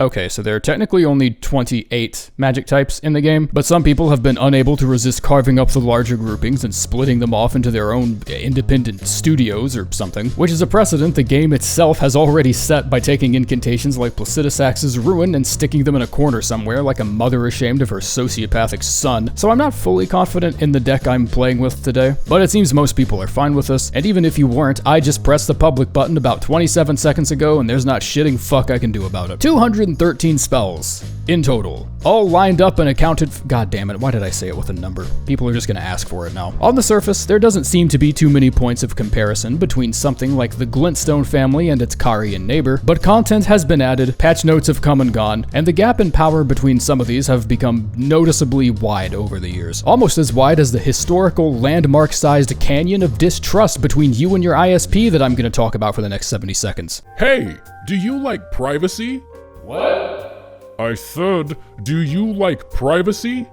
Okay, so there are technically only 28 magic types in the game, but some people have been unable to resist carving up the larger groupings and splitting them off into their own independent studios or something, which is a precedent the game itself has already set by taking incantations like Placidusax's Ruin and sticking them in a corner somewhere like a mother ashamed of her sociopathic son. So I'm not fully confident in the deck I'm playing with today, but it seems most people are fine with this, and even if you weren't, I just pressed the public button about 27 seconds ago and there's not shitting fuck I can do about it. 213 spells in total, all lined up and accounted for. God damn it, why did I say it with a number? People are just gonna ask for it now. On the surface, there doesn't seem to be too many points of comparison between something like the Glintstone family and its Carian neighbor, but content has been added, patch notes have come and gone, and the gap in power between some of these have become noticeably wide over the years. Almost as wide as the historical landmark-sized canyon of distrust between you and your ISP that I'm gonna talk about for the next 70 seconds. Hey, do you like privacy? What? I said, do you like privacy?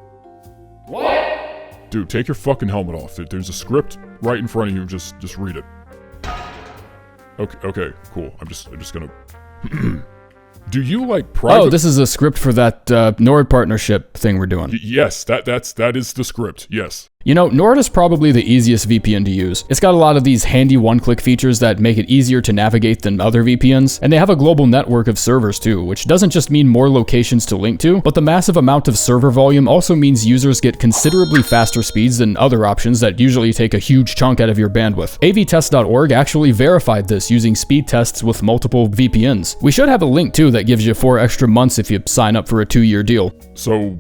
What? Dude, take your fucking helmet off. There's a script right in front of you. Just read it. Okay, cool. I'm just gonna. Do you like privacy? Oh, this is a script for that Nord partnership thing we're doing. Yes, that is the script. Yes. You know, Nord is probably the easiest VPN to use. It's got a lot of these handy one-click features that make it easier to navigate than other VPNs, and they have a global network of servers too, which doesn't just mean more locations to link to, but the massive amount of server volume also means users get considerably faster speeds than other options that usually take a huge chunk out of your bandwidth. avtest.org actually verified this using speed tests with multiple VPNs. We should have a link too that gives you 4 extra months if you sign up for a 2-year deal. So,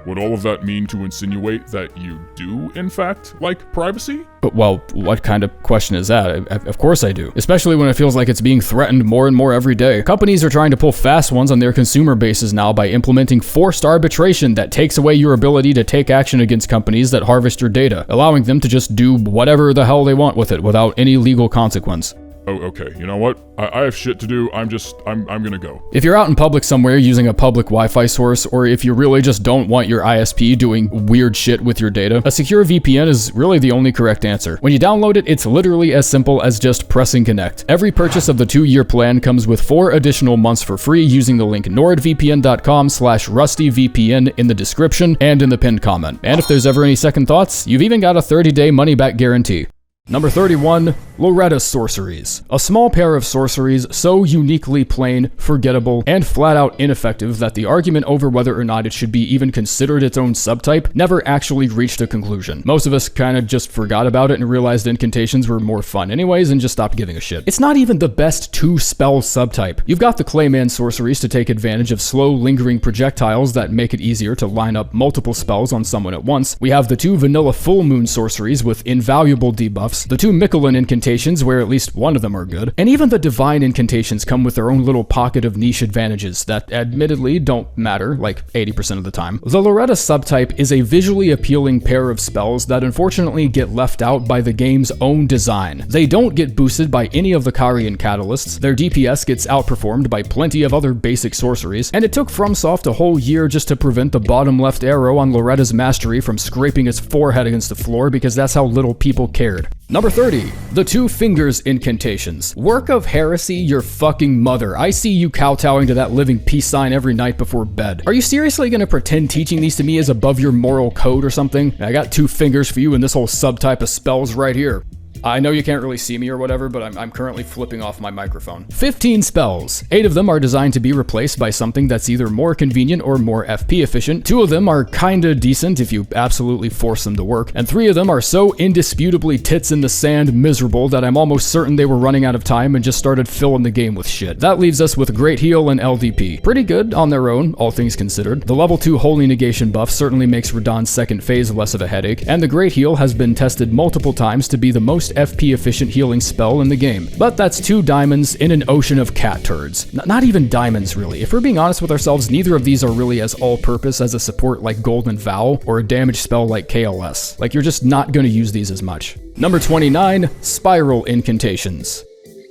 would all of that mean to insinuate that you do, in fact, like privacy? But, well, what kind of question is that? Of course I do. Especially when it feels like it's being threatened more and more every day. Companies are trying to pull fast ones on their consumer bases now by implementing forced arbitration that takes away your ability to take action against companies that harvest your data, allowing them to just do whatever the hell they want with it without any legal consequence. Oh, okay. You know what? I have shit to do. I'm gonna go. If you're out in public somewhere using a public Wi-Fi source, or if you really just don't want your ISP doing weird shit with your data, a secure VPN is really the only correct answer. When you download it, it's literally as simple as just pressing connect. Every purchase of the 2-year plan comes with 4 additional months for free using the link nordvpn.com/rustyvpn in the description and in the pinned comment. And if there's ever any second thoughts, you've even got a 30-day money-back guarantee. Number 31, Loretta sorceries. A small pair of sorceries so uniquely plain, forgettable, and flat-out ineffective that the argument over whether or not it should be even considered its own subtype never actually reached a conclusion. Most of us kind of just forgot about it and realized incantations were more fun anyways and just stopped giving a shit. It's not even the best 2-spell subtype. You've got the Clayman sorceries to take advantage of slow, lingering projectiles that make it easier to line up multiple spells on someone at once. We have the 2 vanilla full moon sorceries with invaluable debuffs, the 2 Miquellan incantations where at least one of them are good, and even the divine incantations come with their own little pocket of niche advantages that admittedly don't matter like 80% of the time. The Loretta subtype is a visually appealing pair of spells that unfortunately get left out by the game's own design. They don't get boosted by any of the Carian catalysts, their DPS gets outperformed by plenty of other basic sorceries, and it took FromSoft a whole year just to prevent the bottom left arrow on Loretta's mastery from scraping its forehead against the floor because that's how little people cared. Number 30, the 2 fingers incantations. Work of heresy, your fucking mother. I see you kowtowing to that living peace sign every night before bed. Are you seriously gonna pretend teaching these to me is above your moral code or something? I got 2 fingers for you and this whole subtype of spells right here. I know you can't really see me or whatever, but I'm currently flipping off my microphone. 15 spells. 8 of them are designed to be replaced by something that's either more convenient or more FP efficient. 2 of them are kinda decent if you absolutely force them to work. And 3 of them are so indisputably tits in the sand miserable that I'm almost certain they were running out of time and just started filling the game with shit. That leaves us with Great Heal and LDP. Pretty good on their own, all things considered. The level 2 Holy Negation buff certainly makes Radahn's second phase less of a headache, and the Great Heal has been tested multiple times to be the most FP efficient healing spell in the game. But that's 2 diamonds in an ocean of cat turds. Not even diamonds, really. If we're being honest with ourselves, neither of these are really as all-purpose as a support like Golden Vow or a damage spell like KLS. Like, you're just not gonna use these as much. Number 29, Spiral Incantations.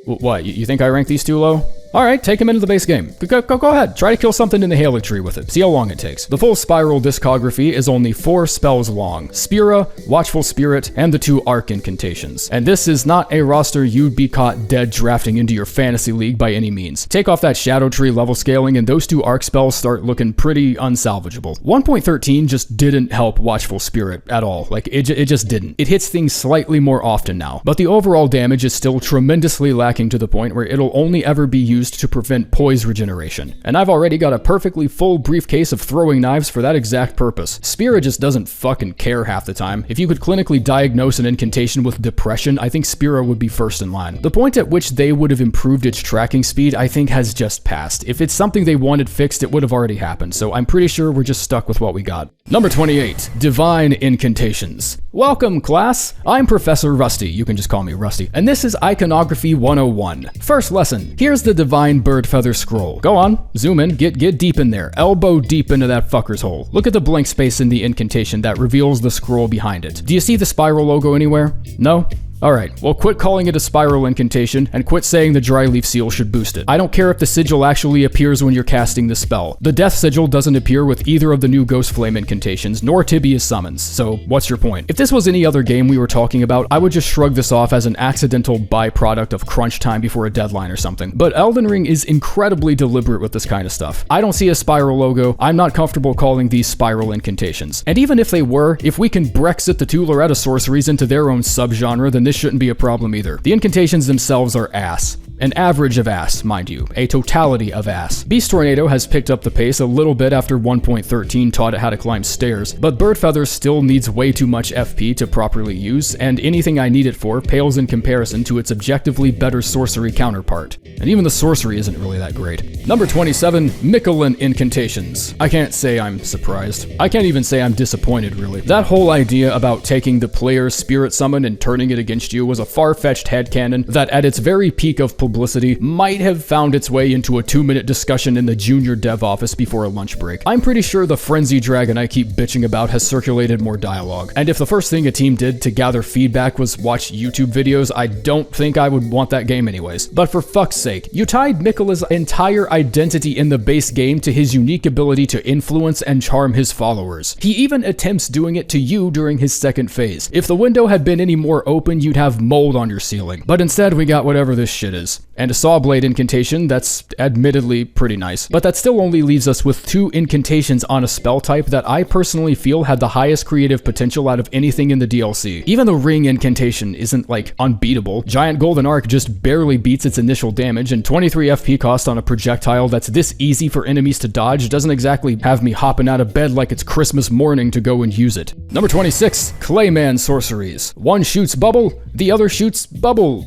What, you think I rank these too low? Alright, take him into the base game. Go ahead, try to kill something in the Erdtree with it. See how long it takes. The full Spiral discography is only 4 spells long. Spira, Watchful Spirit, and the 2 Arc incantations. And this is not a roster you'd be caught dead drafting into your fantasy league by any means. Take off that Shadow Tree level scaling and those 2 Arc spells start looking pretty unsalvageable. 1.13 just didn't help Watchful Spirit at all. Like, it just didn't. It hits things slightly more often now, but the overall damage is still tremendously lacking to the point where it'll only ever be used to prevent poise regeneration. And I've already got a perfectly full briefcase of throwing knives for that exact purpose. Spira just doesn't fucking care half the time. If you could clinically diagnose an incantation with depression, I think Spira would be first in line. The point at which they would have improved its tracking speed, I think, has just passed. If it's something they wanted fixed, it would have already happened, so I'm pretty sure we're just stuck with what we got. Number 28, Divine Incantations. Welcome, class! I'm Professor Rusty, you can just call me Rusty, and this is Iconography 101. First lesson, here's the Divine Bird Feather Scroll. Go on, zoom in, get deep in there, elbow deep into that fucker's hole. Look at the blank space in the incantation that reveals the scroll behind it. Do you see the spiral logo anywhere? No? Alright, well quit calling it a spiral incantation, and quit saying the dry leaf seal should boost it. I don't care if the sigil actually appears when you're casting the spell. The death sigil doesn't appear with either of the new Ghostflame incantations, nor Tibia's summons, so what's your point? If this was any other game we were talking about, I would just shrug this off as an accidental byproduct of crunch time before a deadline or something. But Elden Ring is incredibly deliberate with this kind of stuff. I don't see a spiral logo, I'm not comfortable calling these spiral incantations. And even if they were, if we can Brexit the 2 Loretta sorceries into their own subgenre, then this shouldn't be a problem either. The incantations themselves are ass. An average of ass, mind you. A totality of ass. Beast Tornado has picked up the pace a little bit after 1.13 taught it how to climb stairs, but Bird Feather still needs way too much FP to properly use, and anything I need it for pales in comparison to its objectively better sorcery counterpart. And even the sorcery isn't really that great. Number 27, Miquellan Incantations. I can't say I'm surprised. I can't even say I'm disappointed, really. That whole idea about taking the player's spirit summon and turning it against you was a far-fetched headcanon that at its very peak of publicity might have found its way into a 2-minute discussion in the junior dev office before a lunch break. I'm pretty sure the Frenzy Dragon I keep bitching about has circulated more dialogue. And if the first thing a team did to gather feedback was watch YouTube videos, I don't think I would want that game anyways. But for fuck's sake, you tied Miquella's entire identity in the base game to his unique ability to influence and charm his followers. He even attempts doing it to you during his second phase. If the window had been any more open, you'd have mold on your ceiling. But instead, we got whatever this shit is. And a Sawblade incantation that's admittedly pretty nice. But that still only leaves us with 2 incantations on a spell type that I personally feel had the highest creative potential out of anything in the DLC. Even the Ring incantation isn't like unbeatable. Giant Golden Arc just barely beats its initial damage, and 23 FP cost on a projectile that's this easy for enemies to dodge doesn't exactly have me hopping out of bed like it's Christmas morning to go and use it. Number 26, Clayman sorceries. One shoots bubble, the other shoots bubbles.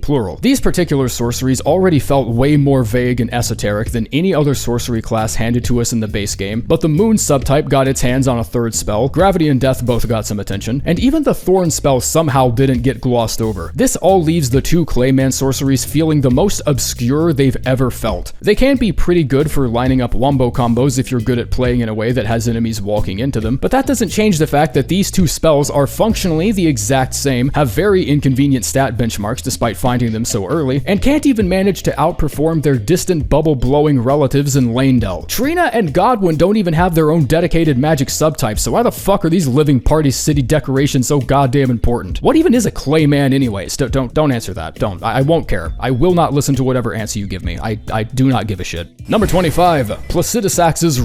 Plural. These particular sorceries already felt way more vague and esoteric than any other sorcery class handed to us in the base game, but the Moon subtype got its hands on a 3rd spell, Gravity and Death both got some attention, and even the Thorn spell somehow didn't get glossed over. This all leaves the 2 Clayman sorceries feeling the most obscure they've ever felt. They can be pretty good for lining up wombo combos if you're good at playing in a way that has enemies walking into them, but that doesn't change the fact that these 2 spells are functionally the exact same, have very inconvenient stat benchmarks despite finding them so early, and can't even manage to outperform their distant bubble-blowing relatives in Lanedell. Trina and Godwin don't even have their own dedicated magic subtypes, so why the fuck are these living party city decorations so goddamn important? What even is a Clayman anyways? Don't answer that. Don't. I won't care. I will not listen to whatever answer you give me. I do not give a shit. Number 25, Placidusax's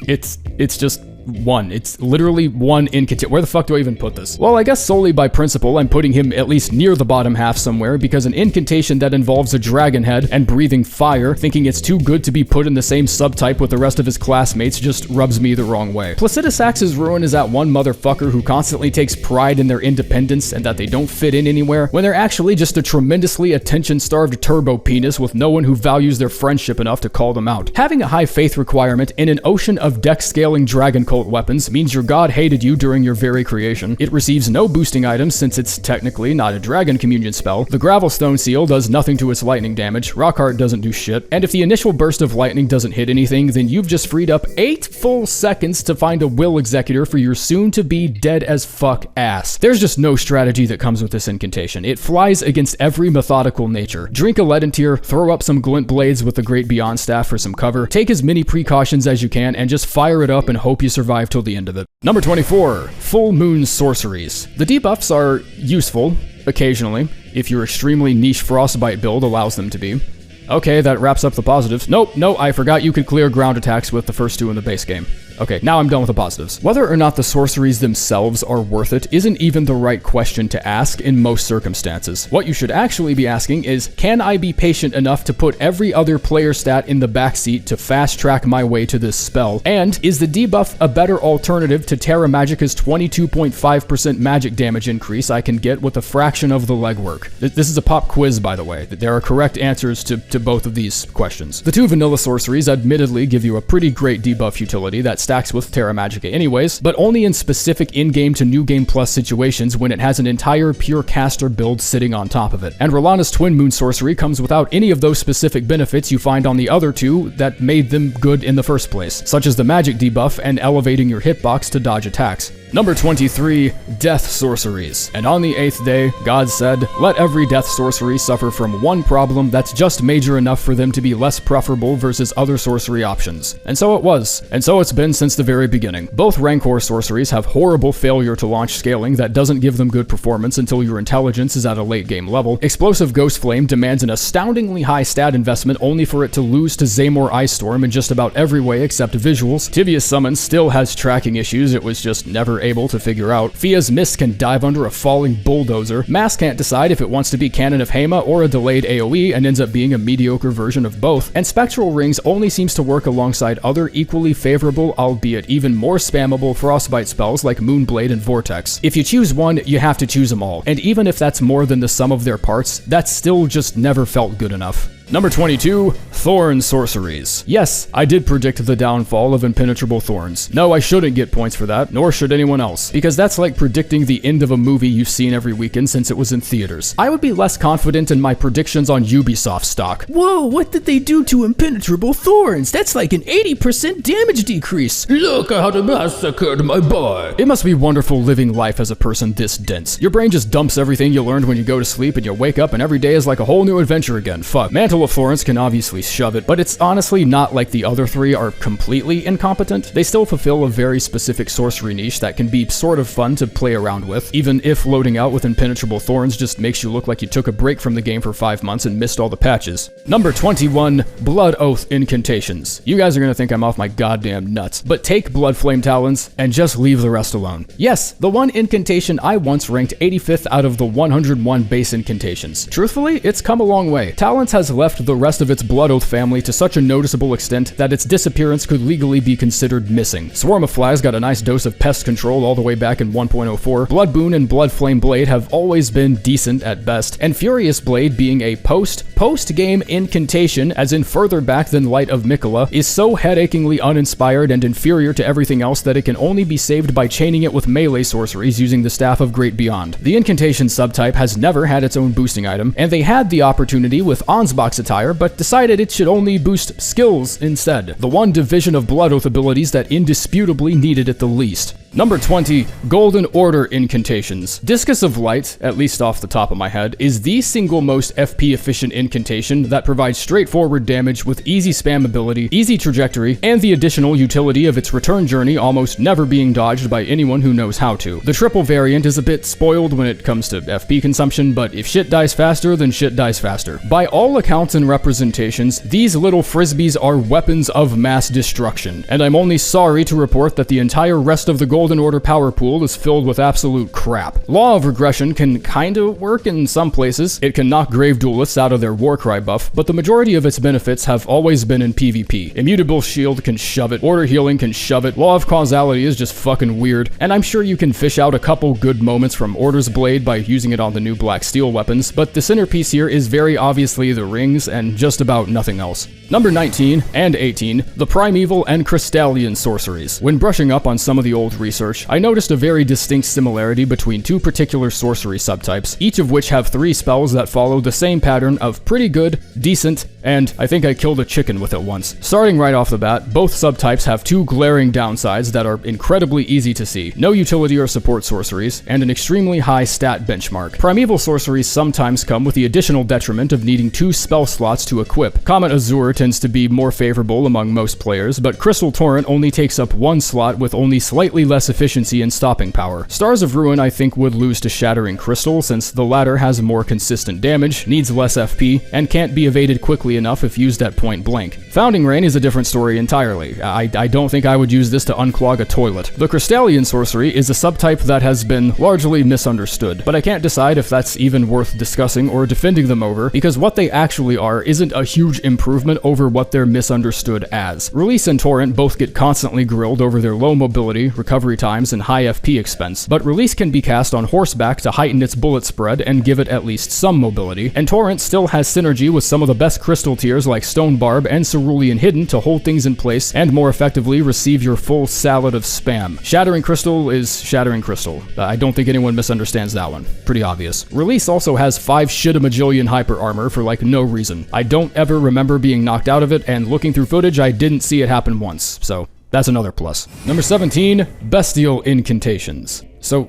It's just 1. It's literally 1 incantation. Where the fuck do I even put this? Well, I guess solely by principle, I'm putting him at least near the bottom half somewhere, because an incantation that involves a dragon head and breathing fire, thinking it's too good to be put in the same subtype with the rest of his classmates, just rubs me the wrong way. Placidusax's ruin is that one motherfucker who constantly takes pride in their independence and that they don't fit in anywhere, when they're actually just a tremendously attention-starved turbo penis with no one who values their friendship enough to call them out. Having a high faith requirement in an ocean of deck-scaling dragon occult weapons means your god hated you during your very creation. It receives no boosting items since it's technically not a dragon communion spell. The Gravelstone seal does nothing to its lightning damage. Rockheart doesn't do shit. And if the initial burst of lightning doesn't hit anything, then you've just freed up 8 full seconds to find a will executor for your soon-to-be dead-as-fuck ass. There's just no strategy that comes with this incantation. It flies against every methodical nature. Drink a leaden tear, throw up some glint blades with the Great Beyond staff for some cover, take as many precautions as you can, and just fire it up and hope you survive till the end of it. Number 24, Full Moon Sorceries. The debuffs are useful, occasionally, if your extremely niche Frostbite build allows them to be. Okay, that wraps up the positives. Nope, I forgot you could clear ground attacks with the first 2 in the base game. Okay, now I'm done with the positives. Whether or not the sorceries themselves are worth it isn't even the right question to ask in most circumstances. What you should actually be asking is, can I be patient enough to put every other player stat in the backseat to fast track my way to this spell? And is the debuff a better alternative to Terra Magica's 22.5% magic damage increase I can get with a fraction of the legwork? This is a pop quiz, by the way. There are correct answers to both of these questions. The 2 vanilla sorceries admittedly give you a pretty great debuff utility that stacks with Terra Magica anyways, but only in specific in-game to New Game Plus situations when it has an entire pure caster build sitting on top of it. And Rolana's Twin Moon sorcery comes without any of those specific benefits you find on the other 2 that made them good in the first place, such as the magic debuff and elevating your hitbox to dodge attacks. Number 23, Death Sorceries. And on the 8th day, God said, let every death sorcery suffer from one problem that's just major enough for them to be less preferable versus other sorcery options. And so it was. And so it's been since the very beginning. Both Rancor sorceries have horrible failure to launch scaling that doesn't give them good performance until your intelligence is at a late game level. Explosive Ghost Flame demands an astoundingly high stat investment only for it to lose to Zaymor Ice Storm in just about every way except visuals. Tibia's Summon still has tracking issues it was just never able to figure out. Fia's Mist can dive under a falling bulldozer. Mass can't decide if it wants to be Cannon of Hema or a delayed AoE and ends up being a mediocre version of both. And Spectral Rings only seems to work alongside other equally favorable, albeit even more spammable Frostbite spells like Moonblade and Vortex. If you choose one, you have to choose them all. And even if that's more than the sum of their parts, that's still just never felt good enough. Number 22, Thorn Sorceries. Yes, I did predict the downfall of impenetrable thorns. No, I shouldn't get points for that, nor should anyone else, because that's like predicting the end of a movie you've seen every weekend since it was in theaters. I would be less confident in my predictions on Ubisoft stock. Whoa, what did they do to impenetrable thorns? That's like an 80% damage decrease. Look how they massacred my boy. It must be wonderful living life as a person this dense. Your brain just dumps everything you learned when you go to sleep and you wake up and every day is like a whole new adventure again. Fuck. Mantle of Florence can obviously shove it, but it's honestly not like the other 3 are completely incompetent. They still fulfill a very specific sorcery niche that can be sort of fun to play around with, even if loading out with impenetrable thorns just makes you look like you took a break from the game for 5 months and missed all the patches. Number 21, Blood Oath Incantations. You guys are gonna think I'm off my goddamn nuts, but take Blood Flame Talons and just leave the rest alone. Yes, the one incantation I once ranked 85th out of the 101 base incantations. Truthfully, it's come a long way. Talons has left the rest of its Blood Oath family to such a noticeable extent that its disappearance could legally be considered missing. Swarm of Flies got a nice dose of pest control all the way back in 1.04. Blood Boon and Blood Flame Blade have always been decent at best, and Furious Blade being a post-game incantation, as in further back than Light of Miquellan, is so headachingly uninspired and inferior to everything else that it can only be saved by chaining it with melee sorceries using the Staff of Great Beyond. The incantation subtype has never had its own boosting item, and they had the opportunity with Ansbach's attire, but decided it should only boost skills instead, the one division of Blood Oath abilities that indisputably needed it the least. Number 20, Golden Order Incantations. Discus of Light, at least off the top of my head, is the single most FP efficient incantation that provides straightforward damage with easy spammability, easy trajectory, and the additional utility of its return journey almost never being dodged by anyone who knows how to. The triple variant is a bit spoiled when it comes to FP consumption, but if shit dies faster, then shit dies faster. By all accounts and representations, these little frisbees are weapons of mass destruction, and I'm only sorry to report that the entire rest of the Golden Golden Order power pool is filled with absolute crap. Law of Regression can kinda work in some places. It can knock Grave Duelists out of their Warcry buff, but the majority of its benefits have always been in PvP. Immutable Shield can shove it, Order Healing can shove it, Law of Causality is just fucking weird, and I'm sure you can fish out a couple good moments from Order's Blade by using it on the new Black Steel weapons, but the centerpiece here is very obviously the rings and just about nothing else. Number 19 and 18, the Primeval and Crystalian sorceries. When brushing up on some of the old research, I noticed a very distinct similarity between two particular sorcery subtypes, each of which have 3 spells that follow the same pattern of pretty good, decent, and I think I killed a chicken with it once. Starting right off the bat, both subtypes have 2 glaring downsides that are incredibly easy to see: no utility or support sorceries, and an extremely high stat benchmark. Primeval sorceries sometimes come with the additional detriment of needing 2 spell slots to equip. Comet Azure tends to be more favorable among most players, but Crystal Torrent only takes up 1 slot with only slightly less efficiency and stopping power. Stars of Ruin I think would lose to Shattering Crystal, since the latter has more consistent damage, needs less FP, and can't be evaded quickly enough if used at point blank. Founding Rain is a different story entirely. I don't think I would use this to unclog a toilet. The Crystallian sorcery is a subtype that has been largely misunderstood, but I can't decide if that's even worth discussing or defending them over, because what they actually are isn't a huge improvement over what they're misunderstood as. Release and Torrent both get constantly grilled over their low mobility, recovery times, and high FP expense, but Release can be cast on horseback to heighten its bullet spread and give it at least some mobility, and Torrent still has synergy with some of the best crystal tiers like Stone Barb and Cerulean Hidden to hold things in place and more effectively receive your full salad of spam. Shattering Crystal is Shattering Crystal. I don't think anyone misunderstands that one. Pretty obvious. Release also has 5 shit-a-majillion hyper armor for like no reason. I don't ever remember being knocked out of it, and looking through footage, I didn't see it happen once, so that's another plus. Number 17, Bestial Incantations. So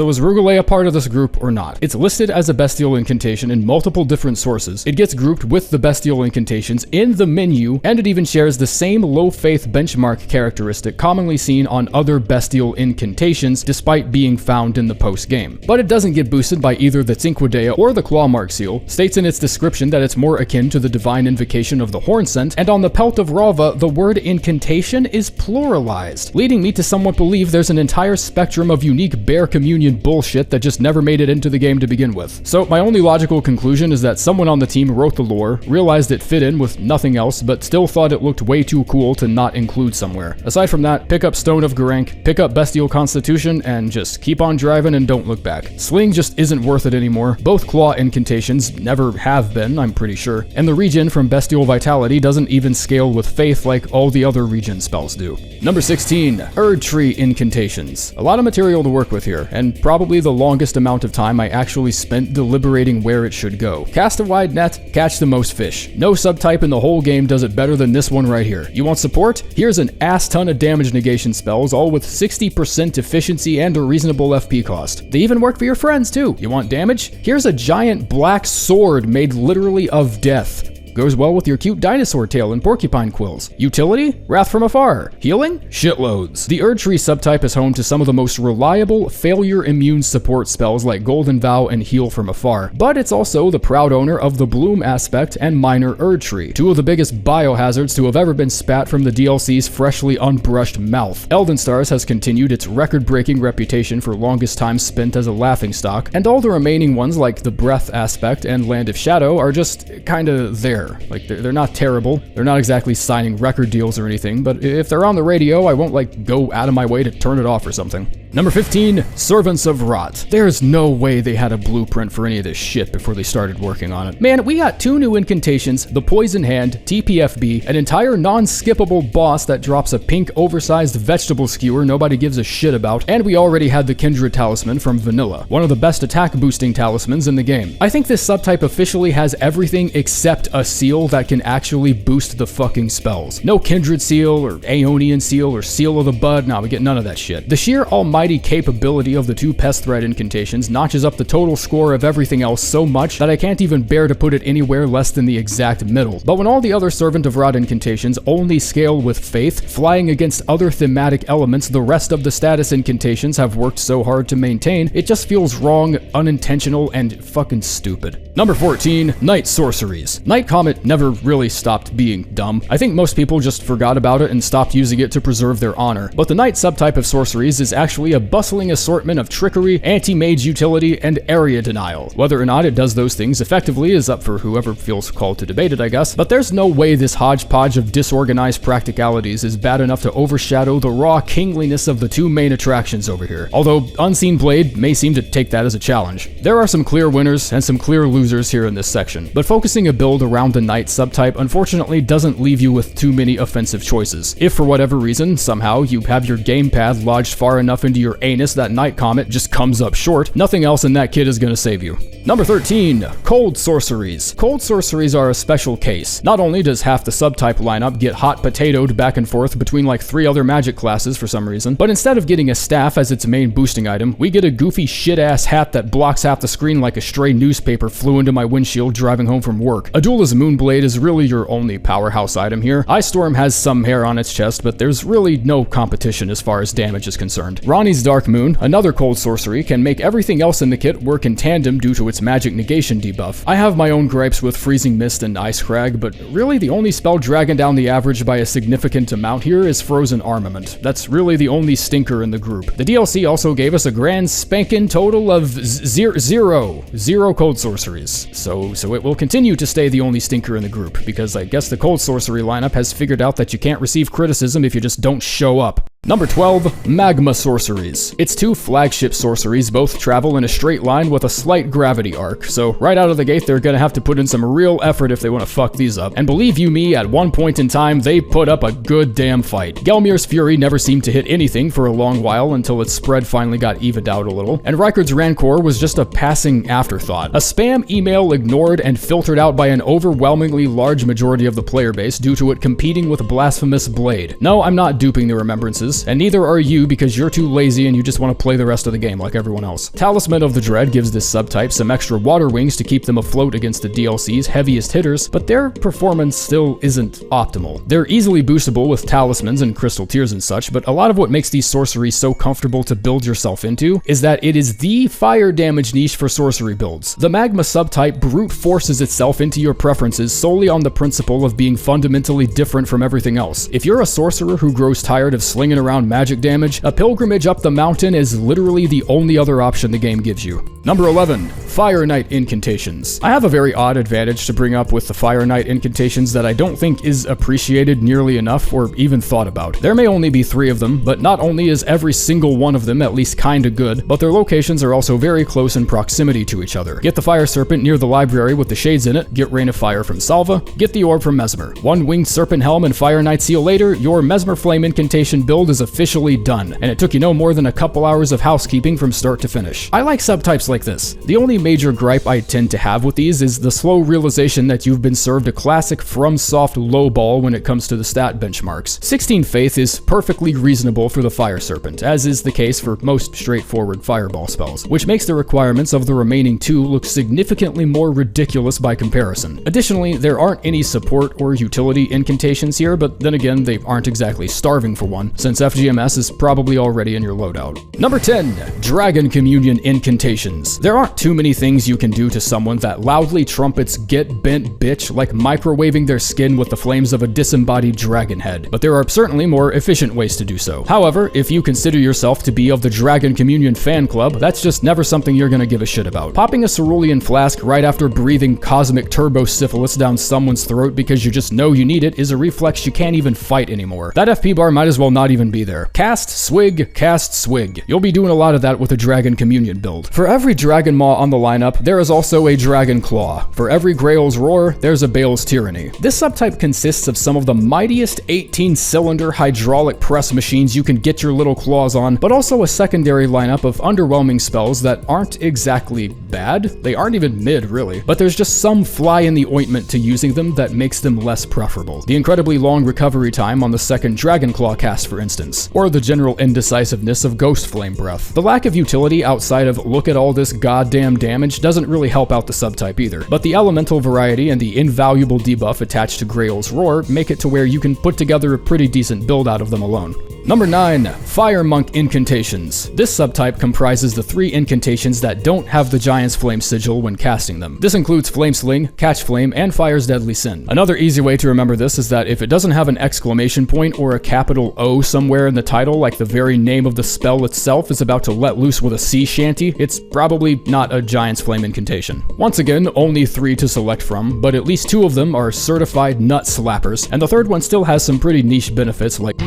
is Rugale a part of this group or not? It's listed as a Bestial Incantation in multiple different sources. It gets grouped with the Bestial Incantations in the menu, and it even shares the same low faith benchmark characteristic commonly seen on other Bestial Incantations, despite being found in the post-game. But it doesn't get boosted by either the Cinquedea or the Clawmark seal, states in its description that it's more akin to the divine invocation of the Hornsent, and on the Pelt of Rava, the word incantation is pluralized, leading me to somewhat believe there's an entire spectrum of unique Bear Communion bullshit that just never made it into the game to begin with. So my only logical conclusion is that someone on the team wrote the lore, realized it fit in with nothing else, but still thought it looked way too cool to not include somewhere. Aside from that, pick up Stone of Garank, pick up Bestial Constitution, and just keep on driving and don't look back. Sling just isn't worth it anymore. Both Claw incantations never have been, I'm pretty sure, and the regen from Bestial Vitality doesn't even scale with Faith like all the other regen spells do. Number 16, Erdtree incantations. A lot of material to work with here, and probably the longest amount of time I actually spent deliberating where it should go. Cast a wide net, catch the most fish. No subtype in the whole game does it better than this one right here. You want support? Here's an ass ton of damage negation spells, all with 60% efficiency and a reasonable FP cost. They even work for your friends too. You want damage? Here's a giant black sword made literally of death. Goes well with your cute dinosaur tail and porcupine quills. Utility? Wrath from Afar. Healing? Shitloads. The Erdtree subtype is home to some of the most reliable failure immune support spells like Golden Vow and Heal from Afar, but it's also the proud owner of the Bloom aspect and Minor Erdtree, 2 of the biggest biohazards to have ever been spat from the DLC's freshly unbrushed mouth. Elden Stars has continued its record-breaking reputation for longest time spent as a laughingstock, and all the remaining ones like the Breath aspect and Land of Shadow are just kinda there. Like, they're not terrible. They're not exactly signing record deals or anything, but if they're on the radio, I won't like go out of my way to turn it off or something. Number 15, Servants of Rot. There's no way they had a blueprint for any of this shit before they started working on it. Man, we got 2 new incantations, the Poison Hand, TPFB, an entire non-skippable boss that drops a pink oversized vegetable skewer nobody gives a shit about, and we already had the Kindred Talisman from Vanilla, one of the best attack boosting talismans in the game. I think this subtype officially has everything except a seal that can actually boost the fucking spells. No Kindred Seal or Aeonian Seal or Seal of the Bud, nah, we get none of that shit. The sheer almighty almighty capability of the 2 Pest Thread incantations notches up the total score of everything else so much that I can't even bear to put it anywhere less than the exact middle. But when all the other Servant of Rot incantations only scale with faith, flying against other thematic elements the rest of the status incantations have worked so hard to maintain, it just feels wrong, unintentional, and fucking stupid. Number 14, Night Sorceries. Night Comet never really stopped being dumb. I think most people just forgot about it and stopped using it to preserve their honor. But the Night subtype of sorceries is actually a bustling assortment of trickery, anti-mage utility, and area denial. Whether or not it does those things effectively is up for whoever feels called to debate it, I guess. But there's no way this hodgepodge of disorganized practicalities is bad enough to overshadow the raw kingliness of the 2 main attractions over here. Although Unseen Blade may seem to take that as a challenge. There are some clear winners and some clear losers here in this section, but focusing a build around the Night subtype unfortunately doesn't leave you with too many offensive choices. If for whatever reason, somehow, you have your gamepad lodged far enough into your anus that Night Comet just comes up short, nothing else in that kit is gonna save you. Number 13, Cold Sorceries. Cold Sorceries are a special case. Not only does half the subtype lineup get hot potatoed back and forth between like 3 other magic classes for some reason, but instead of getting a staff as its main boosting item, we get a goofy shit-ass hat that blocks half the screen like a stray newspaper flew into my windshield driving home from work. Adula's Moonblade is really your only powerhouse item here. Ice Storm has some hair on its chest, but there's really no competition as far as damage is concerned. Ronnie's Dark Moon, another cold sorcery, can make everything else in the kit work in tandem due to its magic negation debuff. I have my own gripes with Freezing Mist and Ice Crag, but really the only spell dragging down the average by a significant amount here is Frozen Armament. That's really the only stinker in the group. The DLC also gave us a grand spankin' total of zero cold sorceries. So it will continue to stay the only stinker in the group, because I guess the cold sorcery lineup has figured out that you can't receive criticism if you just don't show up. Number 12, Magma Sorceries. Its 2 flagship sorceries both travel in a straight line with a slight gravity arc, so right out of the gate they're gonna have to put in some real effort if they want to fuck these up. And believe you me, at one point in time, they put up a good damn fight. Gelmir's Fury never seemed to hit anything for a long while until its spread finally got evened out a little, and Rykard's Rancor was just a passing afterthought. A spam email ignored and filtered out by an overwhelmingly large majority of the player base due to it competing with Blasphemous Blade. No, I'm not duping the remembrances, and neither are you because you're too lazy and you just want to play the rest of the game like everyone else. Talisman of the Dread gives this subtype some extra water wings to keep them afloat against the DLC's heaviest hitters, but their performance still isn't optimal. They're easily boostable with talismans and crystal tears and such, but a lot of what makes these sorceries so comfortable to build yourself into is that it is the fire damage niche for sorcery builds. The Magma subtype brute forces itself into your preferences solely on the principle of being fundamentally different from everything else. If you're a sorcerer who grows tired of slinging around magic damage, a pilgrimage up the mountain is literally the only other option the game gives you. Number 11, Fire Knight Incantations. I have a very odd advantage to bring up with the Fire Knight Incantations that I don't think is appreciated nearly enough or even thought about. There may only be 3 of them, but not only is every single one of them at least kinda good, but their locations are also very close in proximity to each other. Get the Fire Serpent near the library with the shades in it, get Rain of Fire from Salva, get the Orb from Mesmer. 1 Winged Serpent Helm and Fire Knight Seal later, your Mesmerflame Incantation build is officially done, and it took you no more than a couple hours of housekeeping from start to finish. I like subtypes like this. The only major gripe I tend to have with these is the slow realization that you've been served a classic FromSoft lowball when it comes to the stat benchmarks. 16 Faith is perfectly reasonable for the Fire Serpent, as is the case for most straightforward fireball spells, which makes the requirements of the remaining 2 look significantly more ridiculous by comparison. Additionally, there aren't any support or utility incantations here, but then again, they aren't exactly starving for one, since FGMS is probably already in your loadout. Number 10, Dragon Communion Incantations. There aren't too many things you can do to someone that loudly trumpets get bent bitch like microwaving their skin with the flames of a disembodied dragon head, but there are certainly more efficient ways to do so. However, if you consider yourself to be of the Dragon Communion fan club, that's just never something you're gonna give a shit about. Popping a cerulean flask right after breathing cosmic turbo syphilis down someone's throat because you just know you need it is a reflex you can't even fight anymore. That FP bar might as well not even be there. Cast, swig, you'll be doing a lot of that with a Dragon Communion build. For every every Dragon Maw on the lineup, there is also a Dragon Claw. For every Grail's Roar, there's a Bale's Tyranny. This subtype consists of some of the mightiest 18-cylinder hydraulic press machines you can get your little claws on, but also a secondary lineup of underwhelming spells that aren't exactly bad. They aren't even mid, really, but there's just some fly in the ointment to using them that makes them less preferable. The incredibly long recovery time on the second Dragon Claw cast, for instance, or the general indecisiveness of Ghost Flame Breath. The lack of utility outside of look at all this goddamn damage doesn't really help out the subtype either, but the elemental variety and the invaluable debuff attached to Grail's Roar make it to where you can put together a pretty decent build out of them alone. Number 9. Fire Monk Incantations. This subtype comprises the 3 incantations that don't have the Giant's Flame sigil when casting them. This includes Flame Sling, Catch Flame, and Fire's Deadly Sin. Another easy way to remember this is that if it doesn't have an exclamation point or a capital O somewhere in the title, like the very name of the spell itself is about to let loose with a sea shanty, it's probably not a Giant's Flame incantation. Once again, only 3 to select from, but at least 2 of them are certified nut slappers, and the third one still has some pretty niche benefits like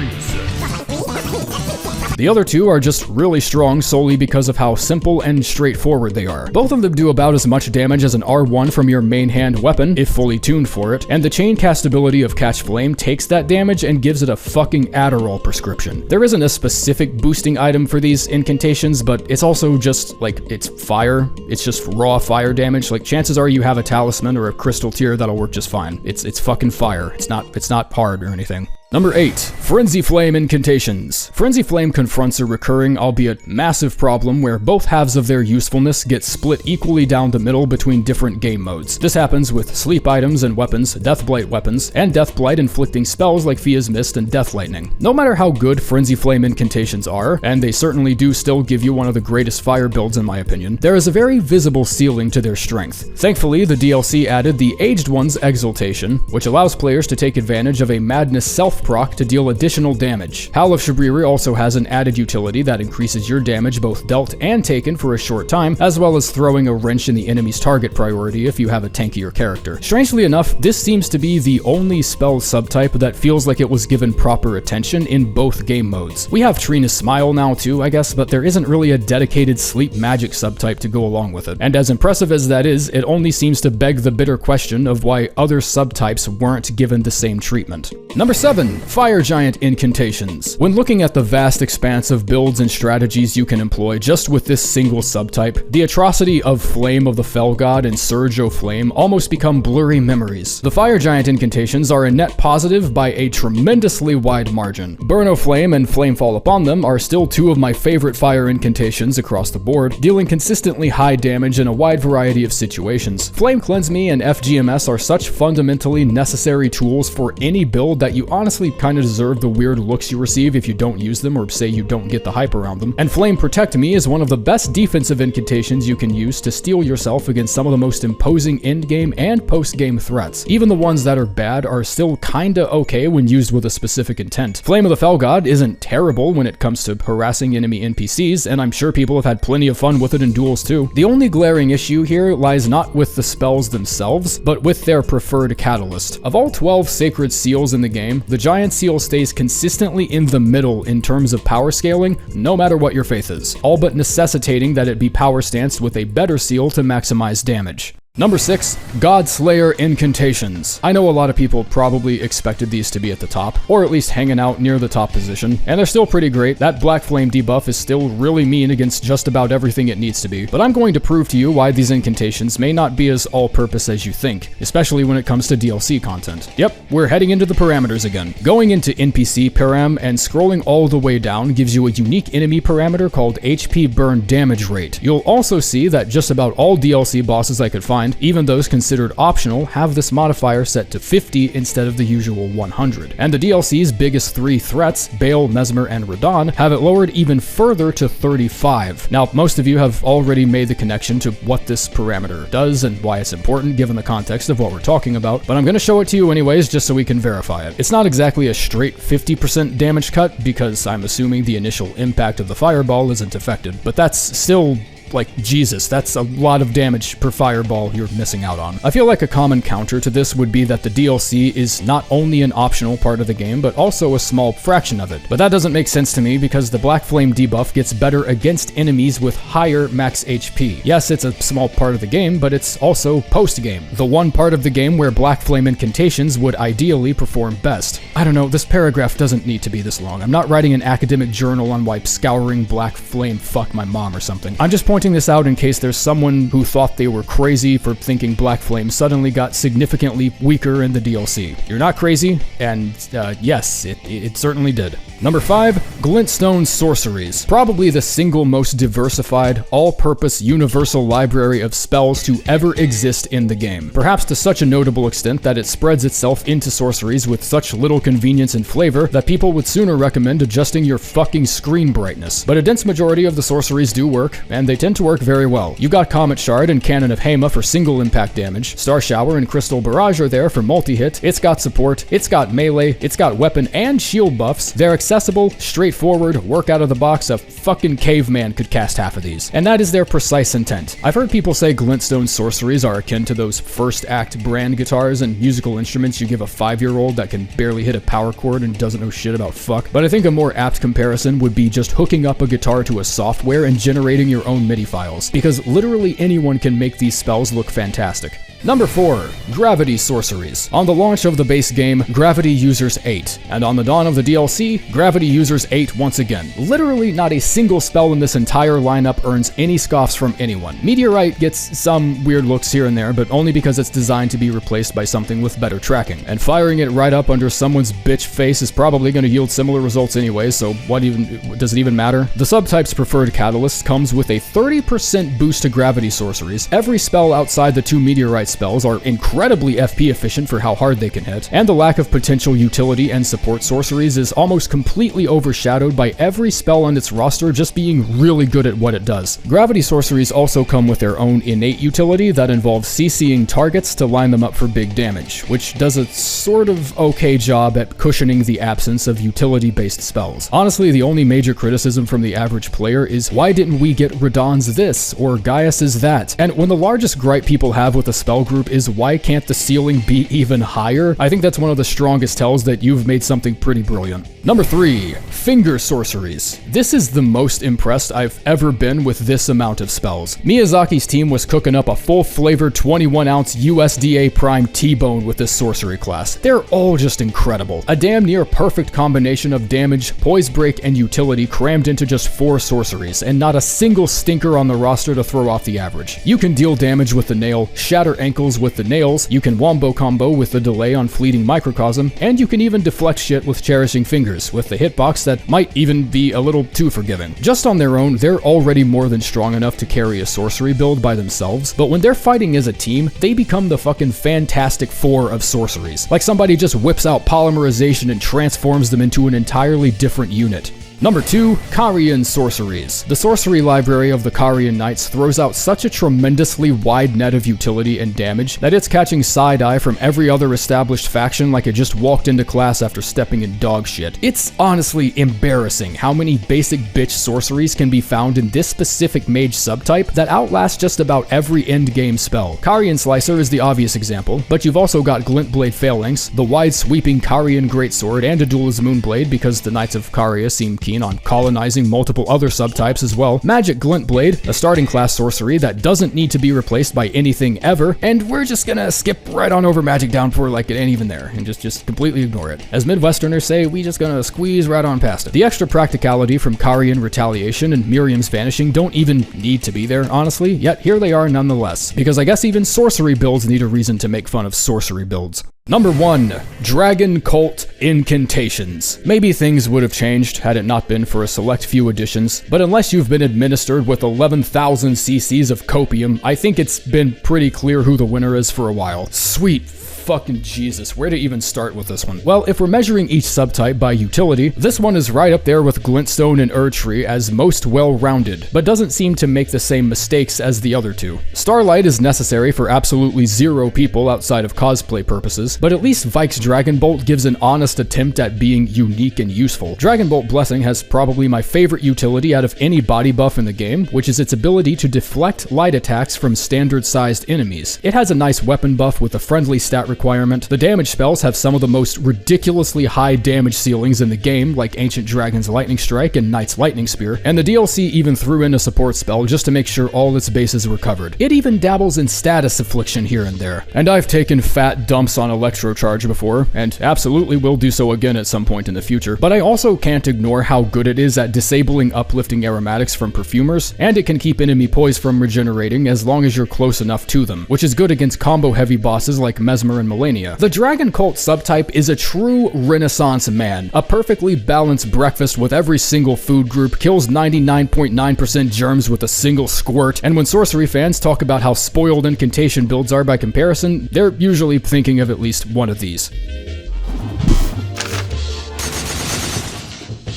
the other 2 are just really strong solely because of how simple and straightforward they are. Both of them do about as much damage as an R1 from your main hand weapon, if fully tuned for it, and the chain cast ability of Catch Flame takes that damage and gives it a fucking Adderall prescription. There isn't a specific boosting item for these incantations, but it's also just, like, it's fire. It's just raw fire damage. Like, chances are you have a talisman or a crystal tier that'll work just fine. It's fucking fire. It's not hard or anything. Number 8. Frenzyflame Incantations. Frenzyflame confronts a recurring, albeit massive problem where both halves of their usefulness get split equally down the middle between different game modes. This happens with sleep items and weapons, Deathblight weapons, and Deathblight inflicting spells like Fia's Mist and Death Lightning. No matter how good Frenzyflame Incantations are, and they certainly do still give you one of the greatest fire builds in my opinion, there is a very visible ceiling to their strength. Thankfully, the DLC added the Aged One's Exaltation, which allows players to take advantage of a Madness self-proc to deal additional damage. Howl of Shabriri also has an added utility that increases your damage both dealt and taken for a short time, as well as throwing a wrench in the enemy's target priority if you have a tankier character. Strangely enough, this seems to be the only spell subtype that feels like it was given proper attention in both game modes. We have Trina's Smile now too, I guess, but there isn't really a dedicated sleep magic subtype to go along with it. And as impressive as that is, it only seems to beg the bitter question of why other subtypes weren't given the same treatment. Number 7. Fire Giant Incantations. When looking at the vast expanse of builds and strategies you can employ just with this single subtype, the atrocity of Flame of the Fell God and Surge o' Flame almost become blurry memories. The Fire Giant Incantations are a net positive by a tremendously wide margin. Burn o' Flame and Flamefall upon them are still 2 of my favorite fire incantations across the board, dealing consistently high damage in a wide variety of situations. Flame Cleanse Me and FGMS are such fundamentally necessary tools for any build that you honestly kind of deserve the weird looks you receive if you don't use them or say you don't get the hype around them. And Flame Protect Me is one of the best defensive incantations you can use to steel yourself against some of the most imposing endgame and post-game threats. Even the ones that are bad are still kinda okay when used with a specific intent. Flame of the Fell God isn't terrible when it comes to harassing enemy NPCs, and I'm sure people have had plenty of fun with it in duels too. The only glaring issue here lies not with the spells themselves, but with their preferred catalyst. Of all 12 sacred seals in the game, the Giant Seal stays consistently in the middle in terms of power scaling, no matter what your faith is, all but necessitating that it be power stanced with a better seal to maximize damage. Number 6, Godslayer Incantations. I know a lot of people probably expected these to be at the top, or at least hanging out near the top position, and they're still pretty great. That Black Flame debuff is still really mean against just about everything it needs to be, but I'm going to prove to you why these incantations may not be as all-purpose as you think, especially when it comes to DLC content. Yep, we're heading into the parameters again. Going into NPC param and scrolling all the way down gives you a unique enemy parameter called HP burn damage rate. You'll also see that just about all DLC bosses I could find, even those considered optional, have this modifier set to 50 instead of the usual 100. And the DLC's biggest 3 threats, Bale, Mesmer, and Radon, have it lowered even further to 35. Now, most of you have already made the connection to what this parameter does and why it's important given the context of what we're talking about, but I'm going to show it to you anyways just so we can verify it. It's not exactly a straight 50% damage cut because I'm assuming the initial impact of the fireball isn't affected, but that's still like, Jesus, that's a lot of damage per fireball you're missing out on. I feel like a common counter to this would be that the DLC is not only an optional part of the game, but also a small fraction of it. But that doesn't make sense to me because the Black Flame debuff gets better against enemies with higher max HP. Yes, it's a small part of the game, but it's also post-game, the one part of the game where Black Flame incantations would ideally perform best. I don't know, this paragraph doesn't need to be this long. I'm not writing an academic journal on why scouring Black Flame fucked my mom or something. I'm just pointing this out in case there's someone who thought they were crazy for thinking Black Flame suddenly got significantly weaker in the DLC. You're not crazy, and yes, it certainly did. Number 5, Glintstone sorceries. Probably the single most diversified, all-purpose universal library of spells to ever exist in the game. Perhaps to such a notable extent that it spreads itself into sorceries with such little convenience and flavor that people would sooner recommend adjusting your fucking screen brightness. But a dense majority of the sorceries do work, and they tend to work very well. You got Comet Shard and Cannon of Hema for single impact damage, Star Shower and Crystal Barrage are there for multi-hit, it's got support, it's got melee, it's got weapon and shield buffs, they're accessible, straightforward, work out of the box, a fucking caveman could cast half of these. And that is their precise intent. I've heard people say Glintstone sorceries are akin to those first act brand guitars and musical instruments you give a 5-year-old that can barely hit a power chord and doesn't know shit about fuck. But I think a more apt comparison would be just hooking up a guitar to a software and generating your own MIDI files, because literally anyone can make these spells look fantastic. Number 4, Gravity Sorceries. On the launch of the base game, Gravity users 8, and on the dawn of the DLC, Gravity users 8 once again. Literally not a single spell in this entire lineup earns any scoffs from anyone. Meteorite gets some weird looks here and there, but only because it's designed to be replaced by something with better tracking. And firing it right up under someone's bitch face is probably going to yield similar results anyway, so does it even matter? The subtype's preferred catalyst comes with a 30% boost to Gravity Sorceries. Every spell outside the 2 Meteorite spells are incredibly FP efficient for how hard they can hit, and the lack of potential utility and support sorceries is almost completely overshadowed by every spell on its roster just being really good at what it does. Gravity sorceries also come with their own innate utility that involves CCing targets to line them up for big damage, which does a sort of okay job at cushioning the absence of utility-based spells. Honestly, the only major criticism from the average player is why didn't we get Radahn's this or Gaius's that? And when the largest gripe people have with a spell group is why can't the ceiling be even higher, I think that's one of the strongest tells that you've made something pretty brilliant. Number 3, Finger Sorceries. This is the most impressed I've ever been with this amount of spells. Miyazaki's team was cooking up a full-flavored 21-ounce USDA Prime T-Bone with this sorcery class. They're all just incredible. A damn near perfect combination of damage, poise break, and utility crammed into just 4 sorceries, and not a single stinker on the roster to throw off the average. You can deal damage with the nail, shatter ankles with the nails, you can wombo combo with the delay on fleeting microcosm, and you can even deflect shit with cherishing fingers, with the hitbox that might even be a little too forgiving. Just on their own, they're already more than strong enough to carry a sorcery build by themselves, but when they're fighting as a team, they become the fucking Fantastic Four of sorceries. Like somebody just whips out polymerization and transforms them into an entirely different unit. Number 2, Carian sorceries. The sorcery library of the Carian Knights throws out such a tremendously wide net of utility and damage that it's catching side-eye from every other established faction like it just walked into class after stepping in dog shit. It's honestly embarrassing how many basic bitch sorceries can be found in this specific mage subtype that outlast just about every endgame spell. Carian Slicer is the obvious example, but you've also got Glintblade Phalanx, the wide-sweeping Carian Greatsword, and a Duelist Moonblade because the Knights of Caria seem keen on colonizing multiple other subtypes as well. Magic Glintblade, a starting class sorcery that doesn't need to be replaced by anything ever, and we're just gonna skip right on over Magic Downpour like it ain't even there, and just completely ignore it. As Midwesterners say, we just gonna squeeze right on past it. The extra practicality from Carian Retaliation and Miriam's Vanishing don't even need to be there, honestly, yet here they are nonetheless, because I guess even sorcery builds need a reason to make fun of sorcery builds. Number 1, Dragon Cult Incantations. Maybe things would have changed had it not been for a select few additions, but unless you've been administered with 11,000 cc's of copium, I think it's been pretty clear who the winner is for a while. Sweet fucking Jesus, where to even start with this one? Well, if we're measuring each subtype by utility, this one is right up there with Glintstone and Erdtree as most well-rounded, but doesn't seem to make the same mistakes as the other two. Starlight is necessary for absolutely zero people outside of cosplay purposes, but at least Vike's Dragonbolt gives an honest attempt at being unique and useful. Dragonbolt Blessing has probably my favorite utility out of any body buff in the game, which is its ability to deflect light attacks from standard-sized enemies. It has a nice weapon buff with a friendly stat requirement. The damage spells have some of the most ridiculously high damage ceilings in the game, like Ancient Dragon's Lightning Strike and Knight's Lightning Spear, and the DLC even threw in a support spell just to make sure all its bases were covered. It even dabbles in status affliction here and there. And I've taken fat dumps on Electrocharge before, and absolutely will do so again at some point in the future, but I also can't ignore how good it is at disabling uplifting aromatics from perfumers, and it can keep enemy poise from regenerating as long as you're close enough to them, which is good against combo-heavy bosses like Mesmer and Malenia. The Dragon Cult subtype is a true Renaissance man, a perfectly balanced breakfast with every single food group, kills 99.9% germs with a single squirt, and when sorcery fans talk about how spoiled incantation builds are by comparison, they're usually thinking of at least one of these.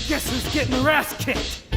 Guess who's getting their ass kicked?